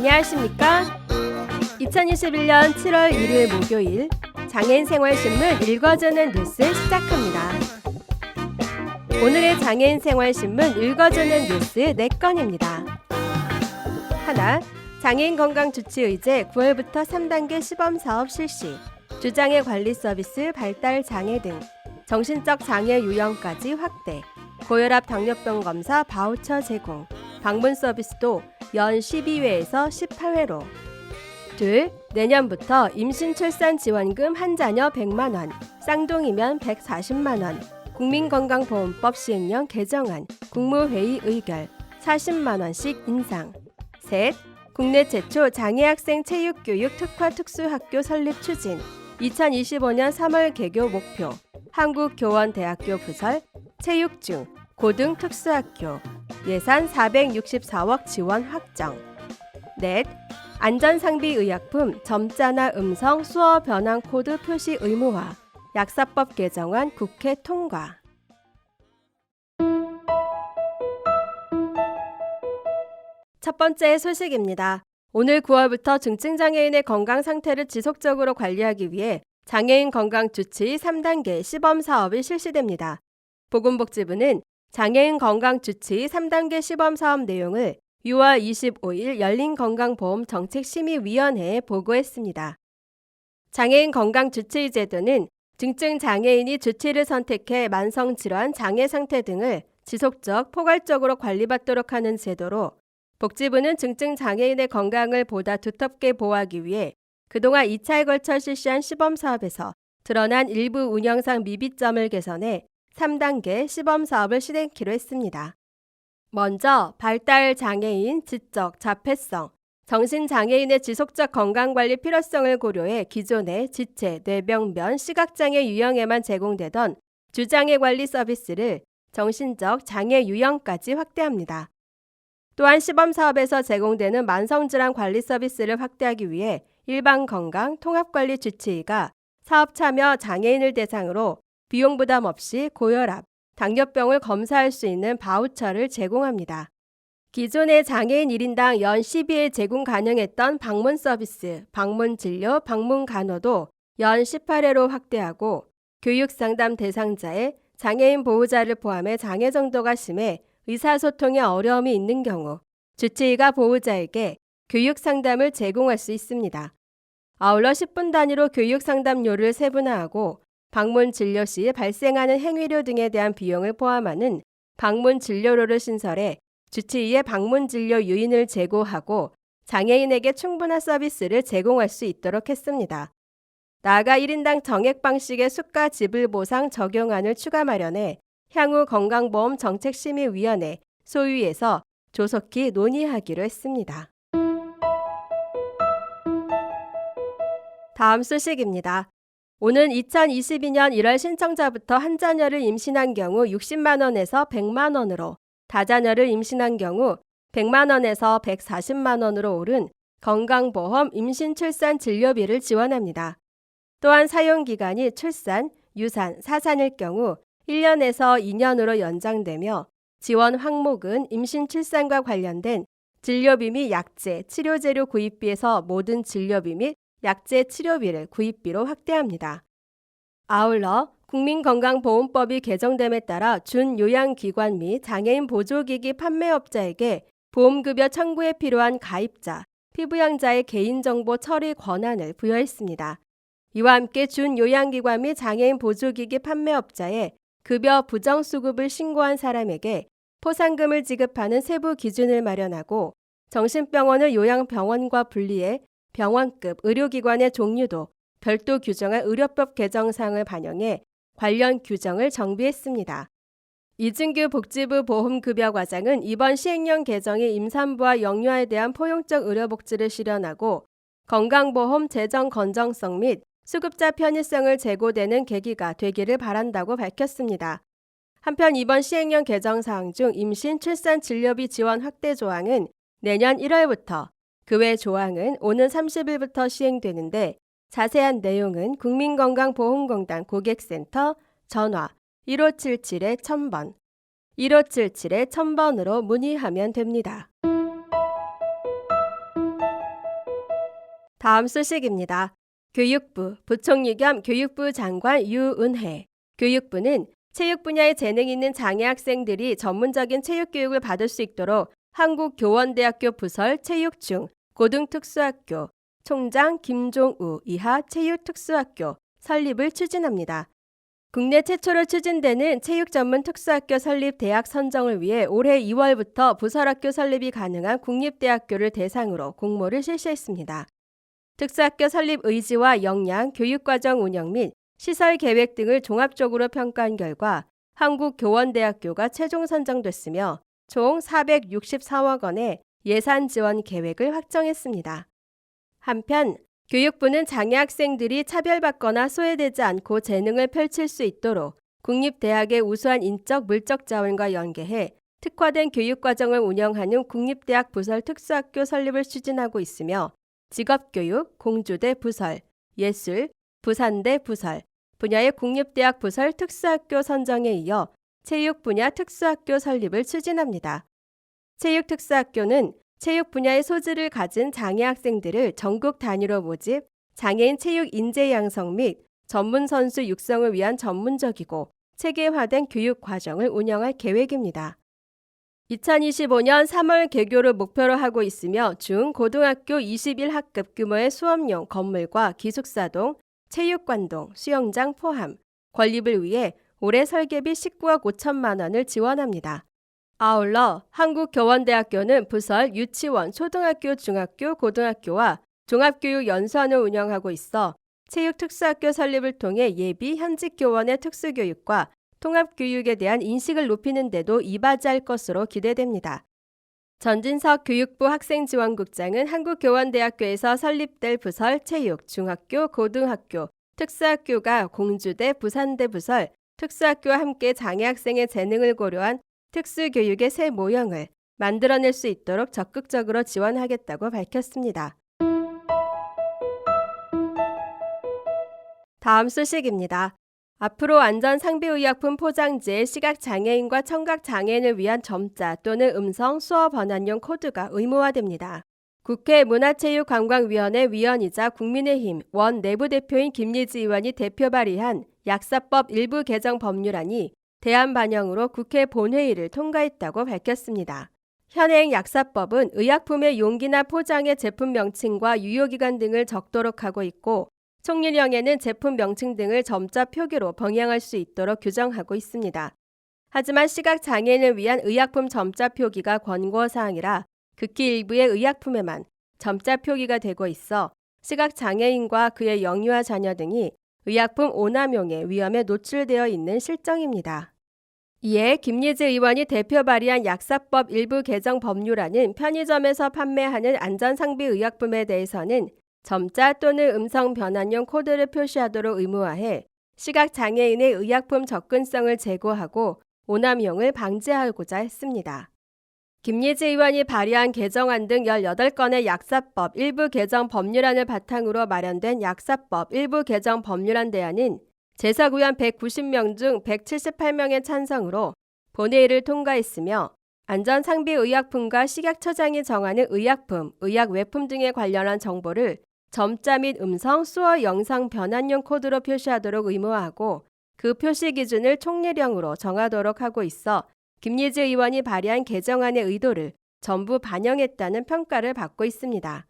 안녕하십니까? 2021년 7월 1일 목요일 장애인생활신문 읽어주는 뉴스 시작합니다. 오늘의 장애인생활신문 읽어주는 뉴스 4건입니다. 하나, 장애인건강주치의제 9월부터 3단계 시범사업 실시, 주장애 관리 서비스 발달 장애 등 정신적 장애 유형까지 확대, 고혈압 당뇨병 검사 바우처 제공, 방문 서비스도 연 12회에서 18회로. 둘, 내년부터 임신 출산 지원금 한 자녀 100만원, 쌍둥이면 140만원, 국민건강보험법 시행령 개정안, 국무회의 의결, 40만원씩 인상. 셋, 국내 최초 장애학생 체육교육 특화 특수학교 설립 추진, 2025년 3월 개교 목표, 한국교원대학교 부설, 체육중, 고등 특수학교, 예산 464억 지원 확정. 넷, 안전상비의약품 점자나 음성 수어 변환 코드 표시 의무화, 약사법 개정안 국회 통과. 첫 번째 소식입니다. 오늘 9월부터 중증장애인의 건강 상태를 지속적으로 관리하기 위해 장애인 건강 주치의 3단계 시범 사업이 실시됩니다. 보건복지부는 장애인 건강 주치의 3단계 시범 사업 내용을 6월 25일 열린 건강보험 정책심의위원회에 보고했습니다. 장애인 건강 주치의 제도는 중증 장애인이 주치의를 선택해 만성질환, 장애 상태 등을 지속적, 포괄적으로 관리받도록 하는 제도로, 복지부는 중증 장애인의 건강을 보다 두텁게 보호하기 위해 그동안 2차에 걸쳐 실시한 시범사업에서 드러난 일부 운영상 미비점을 개선해 3단계 시범사업을 실행키로 했습니다. 먼저 발달 장애인, 지적, 자폐성, 정신장애인의 지속적 건강관리 필요성을 고려해 기존의 지체, 뇌병변, 시각장애 유형에만 제공되던 주장애 관리 서비스를 정신적 장애 유형까지 확대합니다. 또한 시범사업에서 제공되는 만성질환 관리 서비스를 확대하기 위해 일반건강 통합관리 주치의가 사업 참여 장애인을 대상으로 비용 부담 없이 고혈압, 당뇨병을 검사할 수 있는 바우처를 제공합니다. 기존의 장애인 1인당 연 12회 제공 가능했던 방문 서비스, 방문 진료, 방문 간호도 연 18회로 확대하고, 교육상담 대상자에 장애인 보호자를 포함해 장애 정도가 심해 의사소통에 어려움이 있는 경우 주치의가 보호자에게 교육상담을 제공할 수 있습니다. 아울러 10분 단위로 교육상담료를 세분화하고 방문 진료 시 발생하는 행위료 등에 대한 비용을 포함하는 방문 진료료를 신설해 주치의의 방문 진료 유인을 제고하고 장애인에게 충분한 서비스를 제공할 수 있도록 했습니다. 나아가 1인당 정액 방식의 수가 지불 보상 적용안을 추가 마련해 향후 건강보험 정책심의위원회 소위에서 조속히 논의하기로 했습니다. 다음 소식입니다. 오는 2022년 1월 신청자부터 한 자녀를 임신한 경우 60만 원에서 100만 원으로, 다자녀를 임신한 경우 100만 원에서 140만 원으로 오른 건강보험 임신 출산 진료비를 지원합니다. 또한 사용기간이 출산, 유산, 사산일 경우 1년에서 2년으로 연장되며, 지원 항목은 임신 출산과 관련된 진료비 및 약제, 치료재료 구입비에서 모든 진료비 및 약제 치료비를 구입비로 확대합니다. 아울러 국민건강보험법이 개정됨에 따라 준요양기관 및 장애인 보조기기 판매업자에게 보험급여 청구에 필요한 가입자, 피부양자의 개인정보 처리 권한을 부여했습니다. 이와 함께 준요양기관 및 장애인 보조기기 판매업자에 급여 부정수급을 신고한 사람에게 포상금을 지급하는 세부 기준을 마련하고, 정신병원을 요양병원과 분리해 병원급 의료기관의 종류도 별도 규정한 의료법 개정사항을 반영해 관련 규정을 정비했습니다. 이준규 복지부 보험급여과장은 이번 시행령 개정이 임산부와 영유아에 대한 포용적 의료복지를 실현하고 건강보험 재정 건전성 및 수급자 편의성을 제고되는 계기가 되기를 바란다고 밝혔습니다. 한편 이번 시행령 개정사항 중 임신, 출산 진료비 지원 확대 조항은 내년 1월부터, 그 외 조항은 오는 30일부터 시행되는데, 자세한 내용은 국민건강보험공단 고객센터 전화 1577-1000번, 1577-1000번으로 문의하면 됩니다. 다음 소식입니다. 교육부, 부총리 겸 교육부 장관 유은혜. 교육부는 체육 분야에 재능 있는 장애 학생들이 전문적인 체육 교육을 받을 수 있도록 한국교원대학교 부설 체육중 고등특수학교 총장 김종우 이하 체육특수학교 설립을 추진합니다. 국내 최초로 추진되는 체육 전문 특수학교 설립 대학 선정을 위해 올해 2월부터 부설학교 설립이 가능한 국립대학교를 대상으로 공모를 실시했습니다. 특수학교 설립 의지와 역량, 교육과정 운영 및 시설 계획 등을 종합적으로 평가한 결과 한국교원대학교가 최종 선정됐으며 총 464억 원의 예산 지원 계획을 확정했습니다. 한편 교육부는 장애 학생들이 차별받거나 소외되지 않고 재능을 펼칠 수 있도록 국립대학의 우수한 인적 물적 자원과 연계해 특화된 교육과정을 운영하는 국립대학 부설 특수학교 설립을 추진하고 있으며 직업교육, 공주대 부설, 예술, 부산대 부설, 분야의 국립대학 부설 특수학교 선정에 이어 체육 분야 특수학교 설립을 추진합니다. 체육 특수학교는 체육 분야의 소질을 가진 장애 학생들을 전국 단위로 모집, 장애인 체육 인재 양성 및 전문 선수 육성을 위한 전문적이고 체계화된 교육 과정을 운영할 계획입니다. 2025년 3월 개교를 목표로 하고 있으며 중, 고등학교 21학급 규모의 수업용 건물과 기숙사동, 체육관동, 수영장 포함, 건립을 위해 올해 설계비 19억 5천만 원을 지원합니다. 아울러 한국교원대학교는 부설 유치원, 초등학교, 중학교, 고등학교와 종합교육연수원을 운영하고 있어 체육특수학교 설립을 통해 예비 현직 교원의 특수교육과 통합교육에 대한 인식을 높이는 데도 이바지할 것으로 기대됩니다. 전진석 교육부 학생지원국장은 한국교원대학교에서 설립될 부설 체육, 중학교, 고등학교, 특수학교가 공주대, 부산대 부설, 특수학교와 함께 장애 학생의 재능을 고려한 특수교육의 새 모형을 만들어낼 수 있도록 적극적으로 지원하겠다고 밝혔습니다. 다음 소식입니다. 앞으로 안전상비의약품 포장지에 시각장애인과 청각장애인을 위한 점자 또는 음성 수어 번안용 코드가 의무화됩니다. 국회 문화체육관광위원회 위원이자 국민의힘 원 내부대표인 김예지 의원이 대표 발의한 약사법 일부 개정 법률안이 대안 반영으로 국회 본회의를 통과했다고 밝혔습니다. 현행 약사법은 의약품의 용기나 포장의 제품 명칭과 유효기간 등을 적도록 하고 있고 총리령에는 제품 명칭 등을 점자 표기로 병행할 수 있도록 규정하고 있습니다. 하지만 시각장애인을 위한 의약품 점자 표기가 권고사항이라 극히 일부의 의약품에만 점자 표기가 되고 있어 시각장애인과 그의 영유아 자녀 등이 의약품 오남용의 위험에 노출되어 있는 실정입니다. 이에 김예지 의원이 대표 발의한 약사법 일부 개정 법률안은 편의점에서 판매하는 안전상비 의약품에 대해서는 점자 또는 음성 변환용 코드를 표시하도록 의무화해 시각장애인의 의약품 접근성을 제고하고 오남용을 방지하고자 했습니다. 김예지 의원이 발의한 개정안 등 18건의 약사법 일부 개정 법률안을 바탕으로 마련된 약사법 일부 개정 법률안 대안은 재석 의원 190명 중 178명의 찬성으로 본회의를 통과했으며 안전상비의약품과 식약처장이 정하는 의약품, 의약외품 등에 관련한 정보를 점자 및 음성, 수어, 영상 변환용 코드로 표시하도록 의무화하고 그 표시 기준을 총리령으로 정하도록 하고 있어 김예지 의원이 발의한 개정안의 의도를 전부 반영했다는 평가를 받고 있습니다.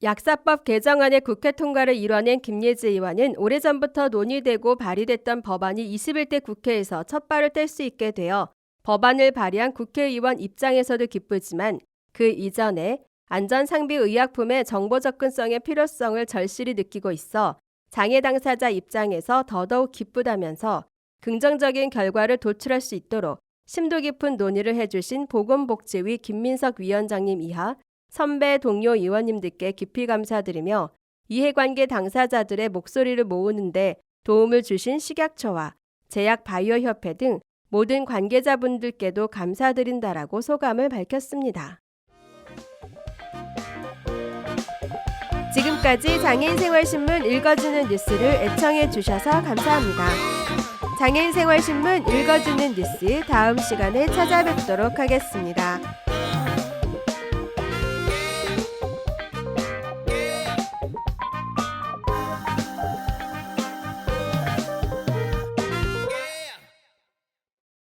약사법 개정안의 국회 통과를 이뤄낸 김예지 의원은 오래전부터 논의되고 발의됐던 법안이 21대 국회에서 첫 발을 뗄 수 있게 되어 법안을 발의한 국회의원 입장에서도 기쁘지만 그 이전에 안전상비의약품의 정보 접근성의 필요성을 절실히 느끼고 있어 장애 당사자 입장에서 더더욱 기쁘다면서 긍정적인 결과를 도출할 수 있도록 심도 깊은 논의를 해주신 보건복지위 김민석 위원장님 이하 선배 동료 의원님들께 깊이 감사드리며 이해관계 당사자들의 목소리를 모으는 데 도움을 주신 식약처와 제약바이오협회 등 모든 관계자분들께도 감사드린다라고 소감을 밝혔습니다. 지금까지 장애인생활신문 읽어주는 뉴스를 애청해 주셔서 감사합니다. 장애인생활신문 읽어주는 뉴스 다음 시간에 찾아뵙도록 하겠습니다.